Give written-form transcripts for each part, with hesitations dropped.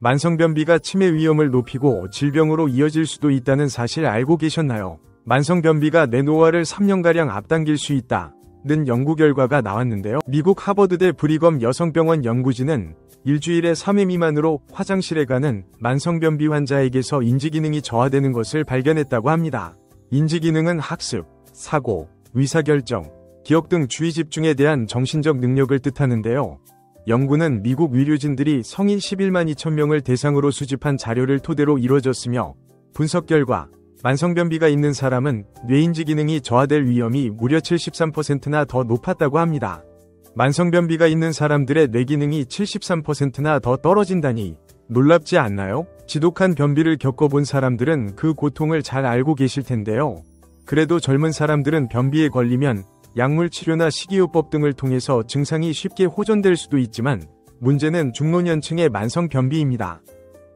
만성변비가 치매 위험을 높이고 질병으로 이어질 수도 있다는 사실 알고 계셨나요? 만성변비가 뇌노화를 3년가량 앞당길 수 있다는 연구 결과가 나왔는데요. 미국 하버드대 브리검 여성병원 연구진은 일주일에 3회 미만으로 화장실에 가는 만성변비 환자에게서 인지기능이 저하되는 것을 발견했다고 합니다. 인지기능은 학습, 사고, 의사결정, 기억 등 주의 집중에 대한 정신적 능력을 뜻하는데요. 연구는 미국 의료진들이 성인 11만 2천 명을 대상으로 수집한 자료를 토대로 이루어졌으며 분석 결과 만성변비가 있는 사람은 뇌인지 기능이 저하될 위험이 무려 73%나 더 높았다고 합니다. 만성변비가 있는 사람들의 뇌 기능이 73%나 더 떨어진다니 놀랍지 않나요? 지독한 변비를 겪어본 사람들은 그 고통을 잘 알고 계실 텐데요. 그래도 젊은 사람들은 변비에 걸리면 약물 치료나 식이요법 등을 통해서 증상이 쉽게 호전될 수도 있지만 문제는 중노년층의 만성변비입니다.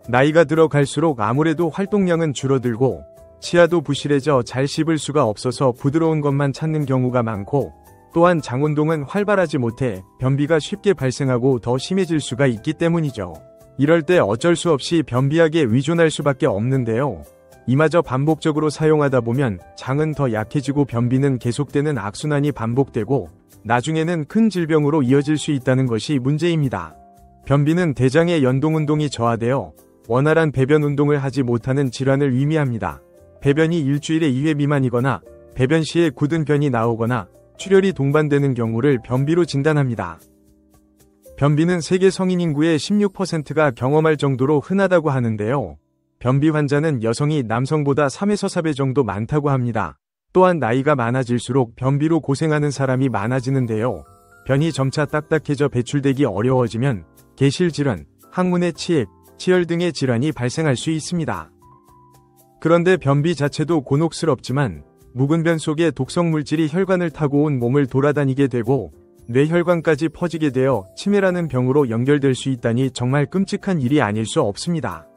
나이가 들어갈수록 아무래도 활동량은 줄어들고 치아도 부실해져 잘 씹을 수가 없어서 부드러운 것만 찾는 경우가 많고 또한 장운동은 활발하지 못해 변비가 쉽게 발생하고 더 심해질 수가 있기 때문이죠. 이럴 때 어쩔 수 없이 변비약에 의존할 수밖에 없는데요. 이마저 반복적으로 사용하다 보면 장은 더 약해지고 변비는 계속되는 악순환이 반복되고 나중에는 큰 질병으로 이어질 수 있다는 것이 문제입니다. 변비는 대장의 연동운동이 저하되어 원활한 배변 운동을 하지 못하는 질환을 의미합니다. 배변이 일주일에 2회 미만이거나 배변 시에 굳은 변이 나오거나 출혈이 동반되는 경우를 변비로 진단합니다. 변비는 세계 성인 인구의 16%가 경험할 정도로 흔하다고 하는데요. 변비 환자는 여성이 남성보다 3에서 4배 정도 많다고 합니다. 또한 나이가 많아질수록 변비로 고생하는 사람이 많아지는데요. 변이 점차 딱딱해져 배출되기 어려워지면 개실질환, 항문의 치액, 치열 등의 질환이 발생할 수 있습니다. 그런데 변비 자체도 곤혹스럽지만 묵은 변 속에 독성 물질이 혈관을 타고 온 몸을 돌아다니게 되고 뇌혈관까지 퍼지게 되어 치매라는 병으로 연결될 수 있다니 정말 끔찍한 일이 아닐 수 없습니다.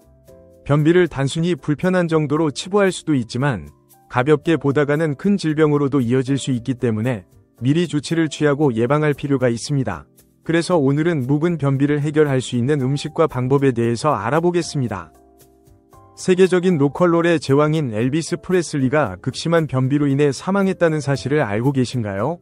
변비를 단순히 불편한 정도로 치부할 수도 있지만 가볍게 보다가는 큰 질병으로도 이어질 수 있기 때문에 미리 조치를 취하고 예방할 필요가 있습니다. 그래서 오늘은 묵은 변비를 해결할 수 있는 음식과 방법에 대해서 알아보겠습니다. 세계적인 로컬롤의 제왕인 엘비스 프레슬리가 극심한 변비로 인해 사망했다는 사실을 알고 계신가요?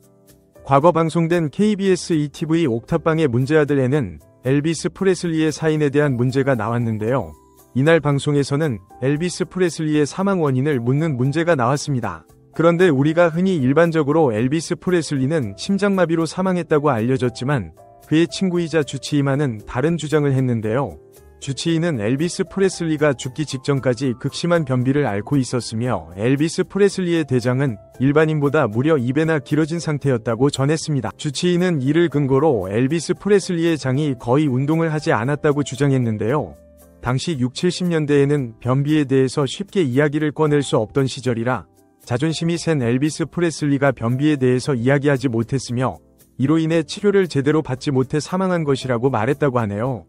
과거 방송된 KBS ETV 옥탑방의 문제아들에는 엘비스 프레슬리의 사인에 대한 문제가 나왔는데요. 이날 방송에서는 엘비스 프레슬리의 사망 원인을 묻는 문제가 나왔습니다. 그런데 우리가 흔히 일반적으로 엘비스 프레슬리는 심장마비로 사망했다고 알려졌지만 그의 친구이자 주치의만은 다른 주장을 했는데요. 주치의는 엘비스 프레슬리가 죽기 직전까지 극심한 변비를 앓고 있었으며 엘비스 프레슬리의 대장은 일반인보다 무려 2배나 길어진 상태였다고 전했습니다. 주치의는 이를 근거로 엘비스 프레슬리의 장이 거의 운동을 하지 않았다고 주장했는데요. 당시 60, 70년대에는 변비에 대해서 쉽게 이야기를 꺼낼 수 없던 시절이라 자존심이 센 엘비스 프레슬리가 변비에 대해서 이야기하지 못했으며 이로 인해 치료를 제대로 받지 못해 사망한 것이라고 말했다고 하네요.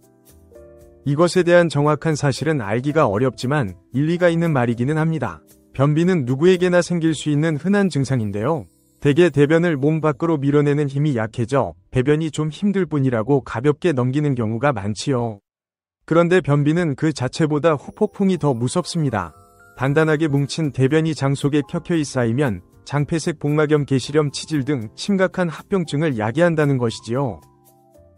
이것에 대한 정확한 사실은 알기가 어렵지만 일리가 있는 말이기는 합니다. 변비는 누구에게나 생길 수 있는 흔한 증상인데요. 대개 대변을 몸 밖으로 밀어내는 힘이 약해져 배변이 좀 힘들 뿐이라고 가볍게 넘기는 경우가 많지요. 그런데 변비는 그 자체보다 후폭풍이 더 무섭습니다. 단단하게 뭉친 대변이 장 속에 켜켜이 쌓이면 장폐색 복막염, 개시렴, 치질 등 심각한 합병증을 야기한다는 것이지요.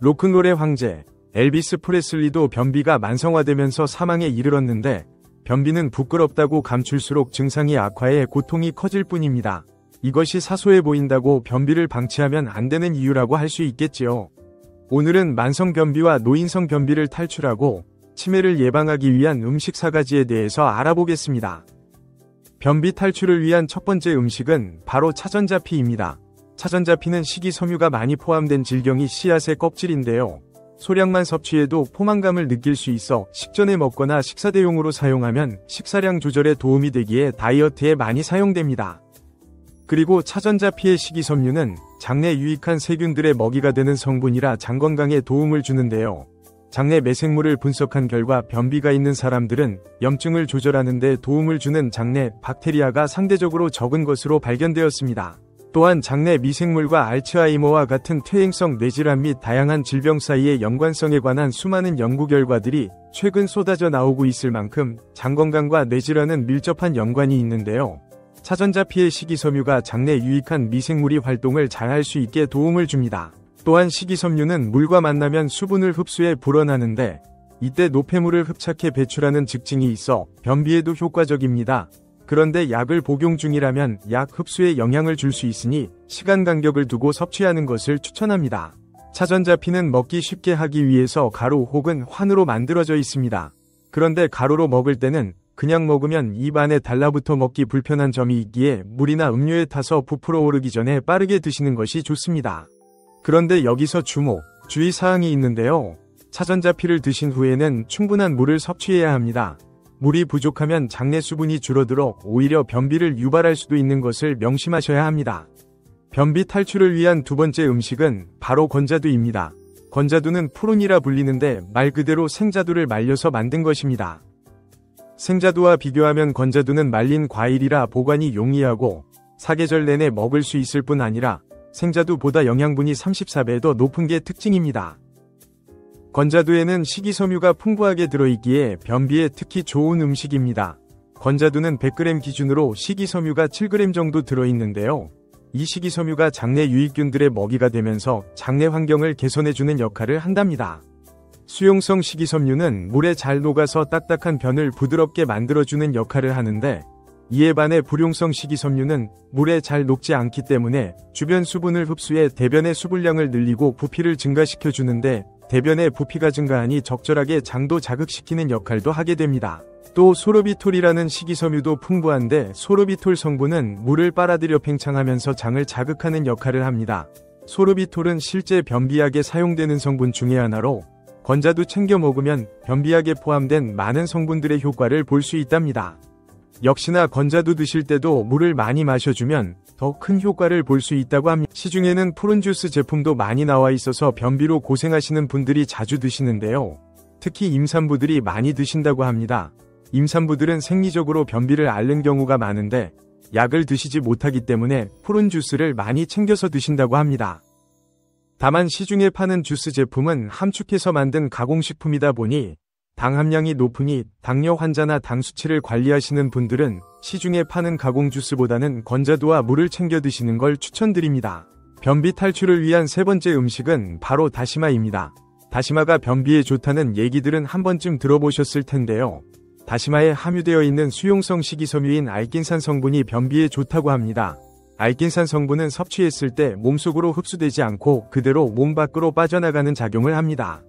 로큰롤의 황제 엘비스 프레슬리도 변비가 만성화되면서 사망에 이르렀는데 변비는 부끄럽다고 감출수록 증상이 악화해 고통이 커질 뿐입니다. 이것이 사소해 보인다고 변비를 방치하면 안 되는 이유라고 할 수 있겠지요. 오늘은 만성변비와 노인성 변비를 탈출하고 치매를 예방하기 위한 음식 4가지에 대해서 알아보겠습니다. 변비 탈출을 위한 첫 번째 음식은 바로 차전자피입니다. 차전자피는 식이섬유가 많이 포함된 질경이 씨앗의 껍질인데요. 소량만 섭취해도 포만감을 느낄 수 있어 식전에 먹거나 식사 대용으로 사용하면 식사량 조절에 도움이 되기에 다이어트에 많이 사용됩니다. 그리고 차전자피의 식이섬유는 장내 유익한 세균들의 먹이가 되는 성분이라 장 건강에 도움을 주는데요. 장내 매생물을 분석한 결과 변비가 있는 사람들은 염증을 조절하는 데 도움을 주는 장내 박테리아가 상대적으로 적은 것으로 발견되었습니다. 또한 장내 미생물과 알츠하이머와 같은 퇴행성 뇌질환 및 다양한 질병 사이의 연관성에 관한 수많은 연구 결과들이 최근 쏟아져 나오고 있을 만큼 장 건강과 뇌질환은 밀접한 연관이 있는데요. 차전자피의 식이섬유가 장내 유익한 미생물이 활동을 잘할 수 있게 도움을 줍니다. 또한 식이섬유는 물과 만나면 수분을 흡수해 불어나는데 이때 노폐물을 흡착해 배출하는 직증이 있어 변비에도 효과적입니다. 그런데 약을 복용 중이라면 약 흡수에 영향을 줄 수 있으니 시간 간격을 두고 섭취하는 것을 추천합니다. 차전자피는 먹기 쉽게 하기 위해서 가루 혹은 환으로 만들어져 있습니다. 그런데 가루로 먹을 때는 그냥 먹으면 입 안에 달라붙어 먹기 불편한 점이 있기에 물이나 음료에 타서 부풀어 오르기 전에 빠르게 드시는 것이 좋습니다. 그런데 여기서 주의사항이 있는데요. 차전자피를 드신 후에는 충분한 물을 섭취해야 합니다. 물이 부족하면 장내 수분이 줄어들어 오히려 변비를 유발할 수도 있는 것을 명심하셔야 합니다. 변비 탈출을 위한 두 번째 음식은 바로 건자두입니다. 건자두는 푸른이라 불리는데 말 그대로 생자두를 말려서 만든 것입니다. 생자두와 비교하면 건자두는 말린 과일이라 보관이 용이하고 사계절 내내 먹을 수 있을 뿐 아니라 생자두보다 영양분이 34배 더 높은 게 특징입니다. 건자두에는 식이섬유가 풍부하게 들어있기에 변비에 특히 좋은 음식입니다. 건자두는 100g 기준으로 식이섬유가 7g 정도 들어있는데요. 이 식이섬유가 장내 유익균들의 먹이가 되면서 장내 환경을 개선해주는 역할을 한답니다. 수용성 식이섬유는 물에 잘 녹아서 딱딱한 변을 부드럽게 만들어주는 역할을 하는데 이에 반해 불용성 식이섬유는 물에 잘 녹지 않기 때문에 주변 수분을 흡수해 대변의 수분량을 늘리고 부피를 증가시켜주는데 대변의 부피가 증가하니 적절하게 장도 자극시키는 역할도 하게 됩니다. 또 소르비톨이라는 식이섬유도 풍부한데 소르비톨 성분은 물을 빨아들여 팽창하면서 장을 자극하는 역할을 합니다. 소르비톨은 실제 변비약에 사용되는 성분 중의 하나로 건자두 챙겨 먹으면 변비약에 포함된 많은 성분들의 효과를 볼 수 있답니다. 역시나 건자두 드실 때도 물을 많이 마셔주면 더 큰 효과를 볼 수 있다고 합니다. 시중에는 푸른 주스 제품도 많이 나와 있어서 변비로 고생하시는 분들이 자주 드시는데요. 특히 임산부들이 많이 드신다고 합니다. 임산부들은 생리적으로 변비를 앓는 경우가 많은데 약을 드시지 못하기 때문에 푸른 주스를 많이 챙겨서 드신다고 합니다. 다만 시중에 파는 주스 제품은 함축해서 만든 가공식품이다 보니 당 함량이 높으니 당뇨 환자나 당 수치를 관리하시는 분들은 시중에 파는 가공 주스보다는 건자두와 물을 챙겨 드시는 걸 추천드립니다. 변비 탈출을 위한 세 번째 음식은 바로 다시마입니다. 다시마가 변비에 좋다는 얘기들은 한 번쯤 들어보셨을 텐데요. 다시마에 함유되어 있는 수용성 식이섬유인 알킨산 성분이 변비에 좋다고 합니다. 알킨산 성분은 섭취했을 때 몸속으로 흡수되지 않고 그대로 몸 밖으로 빠져나가는 작용을 합니다.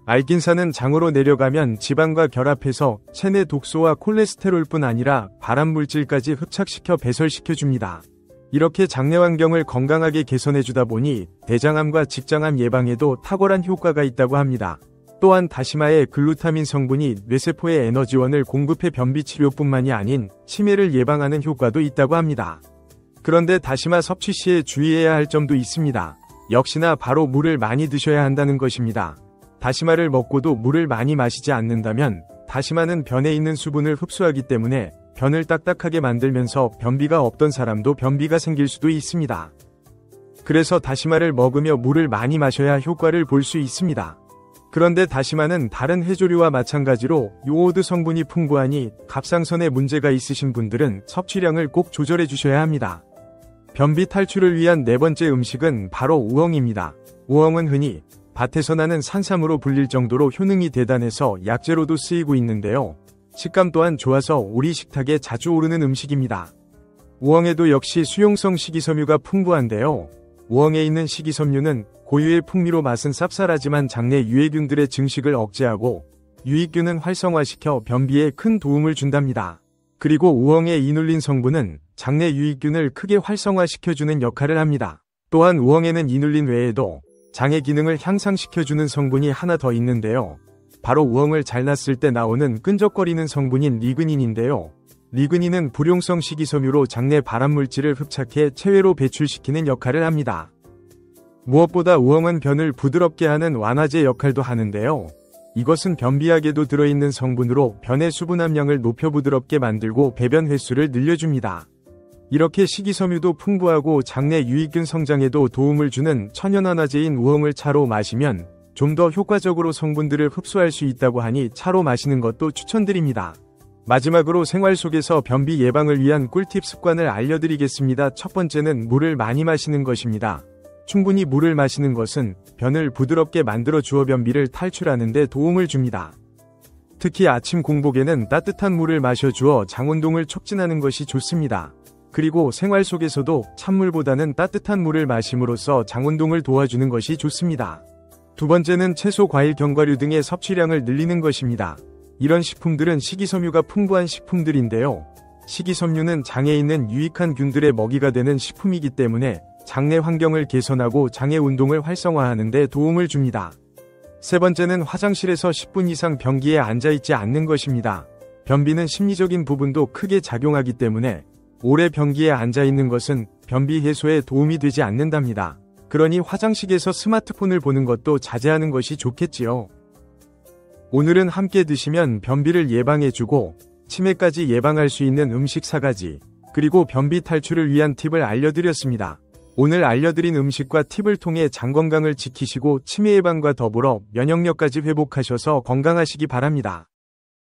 알킨산은 장으로 내려가면 지방과 결합해서 체내 독소와 콜레스테롤뿐 아니라 발암물질까지 흡착시켜 배설시켜줍니다. 이렇게 장내 환경을 건강하게 개선해주다 보니 대장암과 직장암 예방에도 탁월한 효과가 있다고 합니다. 또한 다시마의 글루타민 성분이 뇌세포의 에너지원을 공급해 변비 치료뿐만이 아닌 치매를 예방하는 효과도 있다고 합니다. 그런데 다시마 섭취 시에 주의해야 할 점도 있습니다. 역시나 바로 물을 많이 드셔야 한다는 것입니다. 다시마를 먹고도 물을 많이 마시지 않는다면 다시마는 변에 있는 수분을 흡수하기 때문에 변을 딱딱하게 만들면서 변비가 없던 사람도 변비가 생길 수도 있습니다. 그래서 다시마를 먹으며 물을 많이 마셔야 효과를 볼 수 있습니다. 그런데 다시마는 다른 해조류와 마찬가지로 요오드 성분이 풍부하니 갑상선에 문제가 있으신 분들은 섭취량을 꼭 조절해 주셔야 합니다. 변비 탈출을 위한 네 번째 음식은 바로 우엉입니다. 우엉은 흔히 밭에서 나는 산삼으로 불릴 정도로 효능이 대단해서 약재로도 쓰이고 있는데요. 식감 또한 좋아서 우리 식탁에 자주 오르는 음식입니다. 우엉에도 역시 수용성 식이섬유가 풍부한데요. 우엉에 있는 식이섬유는 고유의 풍미로 맛은 쌉쌀하지만 장내 유해균들의 증식을 억제하고 유익균은 활성화시켜 변비에 큰 도움을 준답니다. 그리고 우엉의 이눌린 성분은 장내 유익균을 크게 활성화시켜주는 역할을 합니다. 또한 우엉에는 이눌린 외에도 장의 기능을 향상시켜주는 성분이 하나 더 있는데요. 바로 우엉을 잘랐을 때 나오는 끈적거리는 성분인 리그닌인데요. 리그닌은 불용성 식이섬유로 장내 발암물질을 흡착해 체외로 배출시키는 역할을 합니다. 무엇보다 우엉은 변을 부드럽게 하는 완화제 역할도 하는데요. 이것은 변비약에도 들어있는 성분으로 변의 수분 함량을 높여 부드럽게 만들고 배변 횟수를 늘려줍니다. 이렇게 식이섬유도 풍부하고 장내 유익균 성장에도 도움을 주는 천연환화제인 우엉을 차로 마시면 좀 더 효과적으로 성분들을 흡수할 수 있다고 하니 차로 마시는 것도 추천드립니다. 마지막으로 생활 속에서 변비 예방을 위한 꿀팁 습관을 알려드리겠습니다. 첫 번째는 물을 많이 마시는 것입니다. 충분히 물을 마시는 것은 변을 부드럽게 만들어 주어 변비를 탈출하는 데 도움을 줍니다. 특히 아침 공복에는 따뜻한 물을 마셔주어 장운동을 촉진하는 것이 좋습니다. 그리고 생활 속에서도 찬물보다는 따뜻한 물을 마심으로써 장운동을 도와주는 것이 좋습니다. 두 번째는 채소, 과일, 견과류 등의 섭취량을 늘리는 것입니다. 이런 식품들은 식이섬유가 풍부한 식품들인데요. 식이섬유는 장에 있는 유익한 균들의 먹이가 되는 식품이기 때문에 장내 환경을 개선하고 장의 운동을 활성화하는 데 도움을 줍니다. 세 번째는 화장실에서 10분 이상 변기에 앉아있지 않는 것입니다. 변비는 심리적인 부분도 크게 작용하기 때문에 오래 변기에 앉아있는 것은 변비 해소에 도움이 되지 않는답니다. 그러니 화장실에서 스마트폰을 보는 것도 자제하는 것이 좋겠지요. 오늘은 함께 드시면 변비를 예방해주고 치매까지 예방할 수 있는 음식 4가지, 그리고 변비 탈출을 위한 팁을 알려드렸습니다. 오늘 알려드린 음식과 팁을 통해 장 건강을 지키시고 치매 예방과 더불어 면역력까지 회복하셔서 건강하시기 바랍니다.